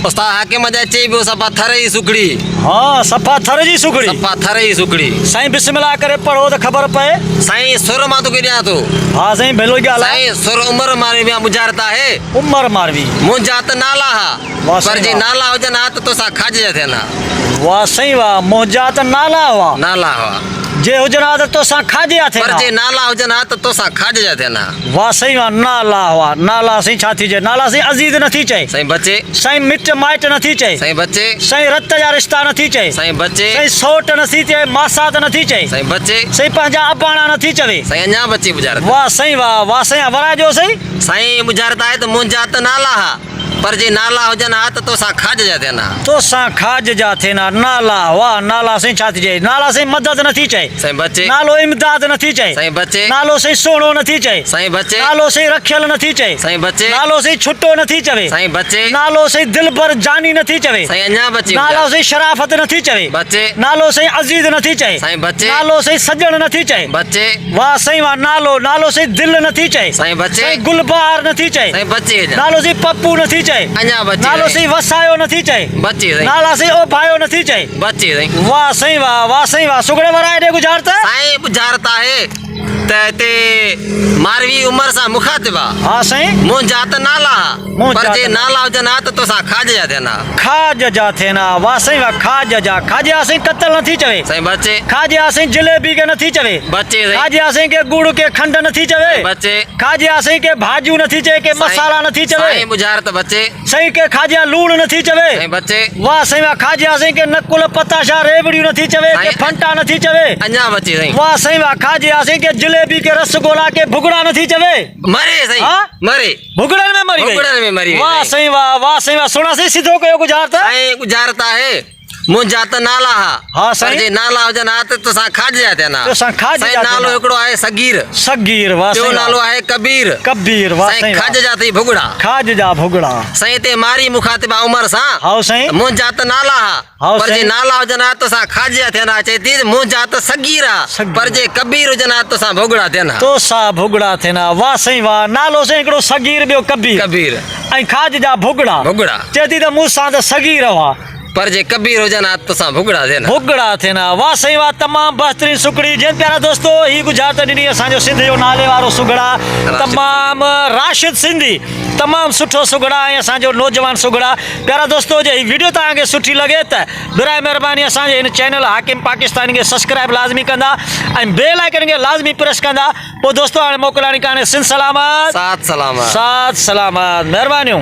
उस्ताद हाकिम मजा चई बियो सफ़ा थर ई सुखड़ी। हाँ सफ़ा थर जी सुखड़ी। सफ़ा थर ई सुखड़ी। साईं बिस्मिल्लाह करे पढ़ो तो खबर पए। साईं सुर मां तो ॾियां थो। हाँ साईं भेलो ॻाल्हि आहे। साईं सुर उमर मारवी में गुजारता है। उमर मारवी मुंहिंजा त नाला हा वाह पर साईं जे वाह। नाला हुजनि हा त तोसां खाइजा थियनि हा। वाह साईं वाह मुंहिंजा त नाला हुआ नाला हुआ जे हुजनि हा त तोसां खाजे हा पर जे थियनि नाला हुजनि हा त तोसां खाइजा थियनि हा। वाह साईं वाह नाला हुआ नाला साईं छा थी चए नाला साईं अज़ीज़ नथी चए साईं बचे साईं मिट माइट नथी चए साईं बचे साईं रत जा रिश्ता नथी चए साईं बचे साईं सोट नथी चए मासात नथी चए साईं बचे साईं पंहिंजा अबाणा नथी चवे। साईं अञा बची गुजारत वाह साईं वाह साईं वराइजो साईं। साईं गुजारत आहे त मुंहिंजा त नाला हा पर जे नाला हुजनि हा त तोसां खाइजा थियनि हा। तोसां खाज जा थियनि हा नाला वाह नाला साईं छा थी चए नाला साईं मदद नथी चए साईं बचे नालो इमदाद नथी चए साईं बचे नालो साईं सोणो नथी चए साईं बचे नालो साईं रखियल नथी चए साईं बचे नालो साईं छुटो नथी चवे साईं बचे नालो साईं दिलबर जानी नथी चवे साईं अञा बची नालो साईं शराफत नथी चवे बचे नालो साईं अज़ीज़ नथी चए साईं बचे नालो साईं सजण नथी चए बचे वाह साईं वाह नालो साईं दिल नथी चए साईं बचे साईं गुलबहार नथी चए साईं बचे अञा नालो साईं पप्पू नथी चए अञा बची नालो साईं वसायो नथी चए बची साईं नाला साईं ओ भायो नथी चए। बची साईं वाह साईं वाह साईं वाह सुगड़े वराए ॾे गुजारत साईं गुजारत आहे त हिते मारवी उमर सां मुखातिब आहे। हाँ साईं मुंहिंजा त नाला हा मुंहिंजा पर त जे नाला हुजनि हा त तोसां खाइजा थियनि हा। खाज जा थियनि हा वाह साईं वाह खाज जा खाजे हा साईं कतल नथी चवे साईं बचे खाजे हा साईं जिलेबी के नथी चवे बचे साईं खाजे हा साईं के गुड़ के खंड नथी चवे बचे खाजे हा साईं के भाजियूं नथी चवे के मसाला नथी चवे साईं गुजारत बचे साईं के खाजे हा लूण नथी चवे साईं बचे वाह साईं वाह खाजे हा साईं के नकुल पताशा रेवड़ियूं नथी चवे के साईं- फंटा नथी चवे अञा बची साईं वाह साईं वाह खाजे हा साईं के जिलेबी के रसगुल्ला के भुगड़ा नथी चवे मरे साईं हाँ? मरे भुगड़न में मरी भुगड़न में मरी वई वाह साईं। वाह साईं वाह सुना साईं सिधो कयो गुजारत साईं गुजारत आहे मुंहिंजा त नाला हा हाँ पर साईं जे नाला हुजनि हा त तोसां खाइजा थियनि हा। तोसां खाइजा साईं थियनि नालो हा। हिकिड़ो आहे सगीर सगीर वाह ॿियो साईं नालो वाह। आहे कबीर कबीर वाह साईं साईं वाह। खाइजा अथई भुगड़ा खाज जा भुगड़ा साईं ते मारी मुखातिब आहे उमर सां हाउ साईं मुंहिंजा त नाला हा हाँ पर जे साईं। नाला हुजनि हा तोसां खाइजा थियनि हा चए थी मुंहिंजा त सगीर आहे सगीर। पर जे कबीर हुजनि हा तोसां भुगड़ा थियनि हा। तोसां भुगड़ा थियनि हा वाह साईं वाह नालो साईं हिकिड़ो सगीर ॿियो कबीर कबीर ऐं खाज जा भुगड़ा भुगड़ा चए थी त मूंसां त सगीर हुआ पर जे कबीर हुजनि हा तोसां भुगड़ा थियनि हा। भुगड़ा थियनि हा वाह साईं वाह तमामु बहितरीन सुखड़ी जिन प्यारा दोस्तो ही गुजारत ॾिनी असांजो सिंध जो नाले वारो सुगड़ा तमामु राशिद सिंधी तमामु सुठो सुगड़ा ऐं असांजो नौजवान सुगड़ा प्यारा दोस्तो जे ही वीडियो तव्हांखे सुठी लॻे त बिराए महिरबानी असांजे हिन चैनल हाकिम पाकिस्तानी खे सब्सक्राइब लाज़मी कंदा ऐं बेल आइकन खे लाज़मी प्रेस कंदा पोइ दोस्तो हाणे मोकिलाणी कान्हे सिंध सलामत सात सलामत साथ सलामत महिरबानियूं।